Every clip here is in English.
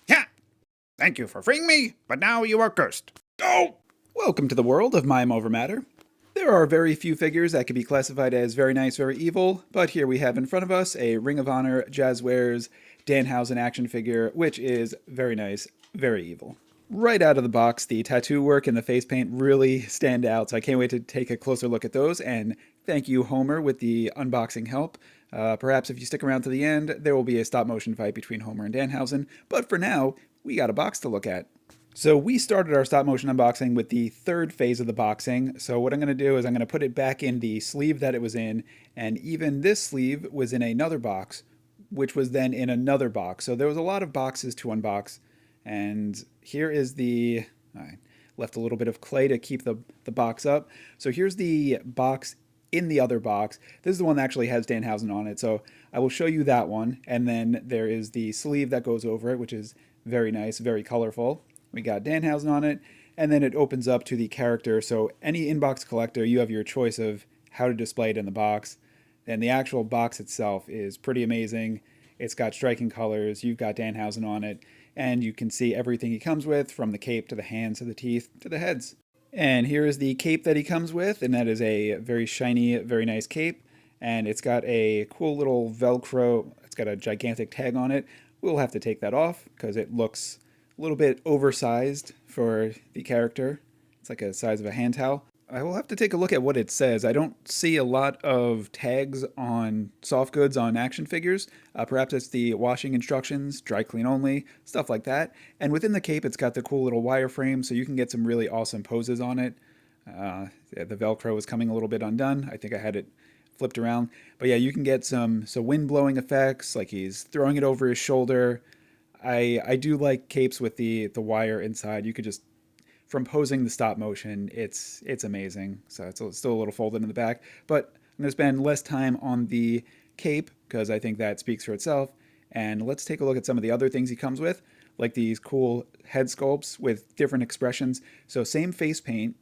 Yeah. Thank you for freeing me, but now you are cursed. Oh! Welcome to the world of Mime Over Matter. There are very few figures that can be classified as very nice, very evil, but here we have in front of us a Ring of Honor Jazwares Danhausen action figure, which is very nice, very evil. Right out of the box, the tattoo work and the face paint really stand out, so I can't wait to take a closer look at those, and thank you, Homer, with the unboxing help. Perhaps if you stick around to the end, there will be a stop-motion fight between Homer and Danhausen, but for now, we got a box to look at. So we started our stop-motion unboxing with the third phase of the boxing, so what I'm going to do is I'm going to put it back in the sleeve that it was in, and even this sleeve was in another box, which was then in another box. So there was a lot of boxes to unbox. And here is I left a little bit of clay to keep the box up. So here's the box in the other box. This is the one that actually has Danhausen on it. So I will show you that one. And then there is the sleeve that goes over it, which is very nice, very colorful. We got Danhausen on it. And then it opens up to the character. So any inbox collector, you have your choice of how to display it in the box. And the actual box itself is pretty amazing. It's got striking colors. You've got Danhausen on it. And you can see everything he comes with, from the cape to the hands to the teeth to the heads. And here is the cape that he comes with, and that is a very shiny, very nice cape. And it's got a cool little Velcro, it's got a gigantic tag on it. We'll have to take that off because it looks a little bit oversized for the character. It's like a size of a hand towel. I will have to take a look at what it says. I don't see a lot of tags on soft goods on action figures. Perhaps it's the washing instructions, dry clean only, stuff like that. And within the cape, it's got the cool little wireframe, so you can get some really awesome poses on it. The Velcro is coming a little bit undone. I think I had it flipped around. But yeah, you can get some wind blowing effects, like he's throwing it over his shoulder. I do like capes with the wire inside. You could just, from posing the stop motion, it's amazing. So it's still a little folded in the back, but I'm going to spend less time on the cape because I think that speaks for itself. And let's take a look at some of the other things he comes with, like these cool head sculpts with different expressions. So same face paint,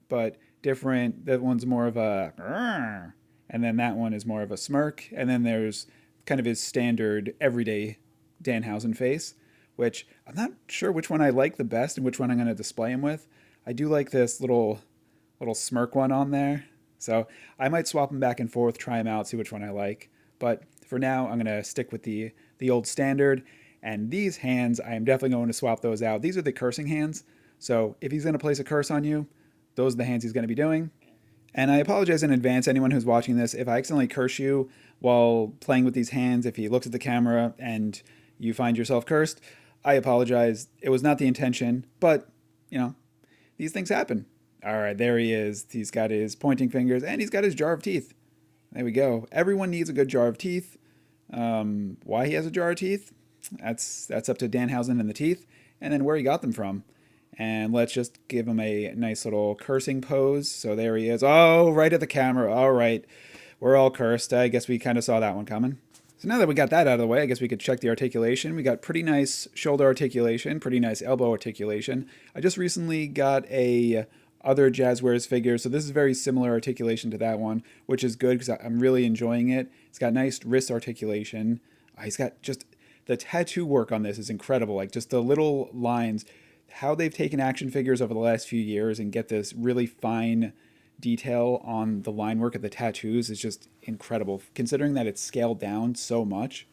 but different. That one's more of a, and then that one is more of a smirk. And then there's kind of his standard everyday Danhausen face, which I'm not sure which one I like the best and which one I'm going to display him with. I do like this little smirk one on there. So I might swap them back and forth, try them out, see which one I like. But for now, I'm going to stick with the old standard. And these hands, I am definitely going to swap those out. These are the cursing hands. So if he's going to place a curse on you, those are the hands he's going to be doing. And I apologize in advance, anyone who's watching this, if I accidentally curse you while playing with these hands, if he looks at the camera and you find yourself cursed, I apologize. It was not the intention, but, these things happen. All right, there he is. He's got his pointing fingers, and he's got his jar of teeth. There we go. Everyone needs a good jar of teeth. Why he has a jar of teeth, that's up to Danhausen and the teeth, and then where he got them from. And let's just give him a nice little cursing pose. So there he is. Oh, right at the camera. All right. We're all cursed. I guess we kind of saw that one coming. So now that we got that out of the way, I guess we could check the articulation. We got pretty nice shoulder articulation, pretty nice elbow articulation. I just recently got a other Jazwares figure, so this is very similar articulation to that one, which is good because I'm really enjoying it. It's got nice wrist articulation. He's got just, the tattoo work on this is incredible. Like just the little lines, how they've taken action figures over the last few years and get this really fine detail on the line work of the tattoos is just incredible. Considering that it's scaled down so much,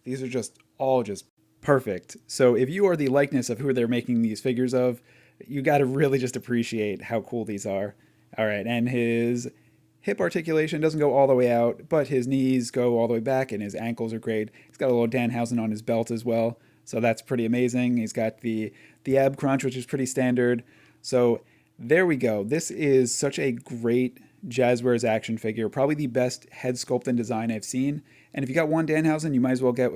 these are just all just perfect. So if you are the likeness of who they're making these figures of, you got to really just appreciate how cool these are. All right, and his hip articulation doesn't go all the way out, but his knees go all the way back and his ankles are great. He's got a little Danhausen on his belt as well, so that's pretty amazing. He's got the ab crunch, which is pretty standard. So there we go. This is such a great Jazwares action figure, probably the best head sculpt and design I've seen. And if you got one Danhausen, you might as well get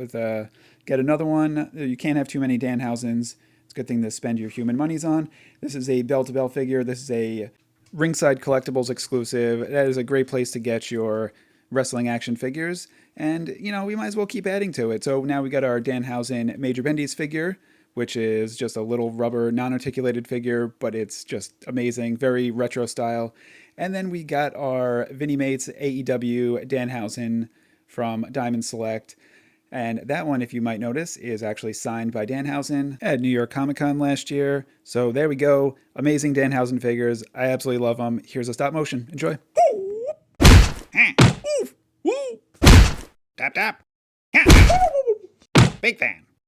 another one. You can't have too many Danhausens. It's a good thing to spend your human monies on. This is a bell-to-bell figure. This is a Ringside Collectibles exclusive. That is a great place to get your wrestling action figures. And, we might as well keep adding to it. So now we got our Danhausen Major Bendy's figure, which is just a little rubber, non-articulated figure, but it's just amazing, very retro style. And then we got our Vinnie Mates AEW Danhausen from Diamond Select. And that one, if you might notice, is actually signed by Danhausen at New York Comic Con last year. So there we go. Amazing Danhausen figures. I absolutely love them. Here's a stop motion. Enjoy. Tap, tap. Big fan.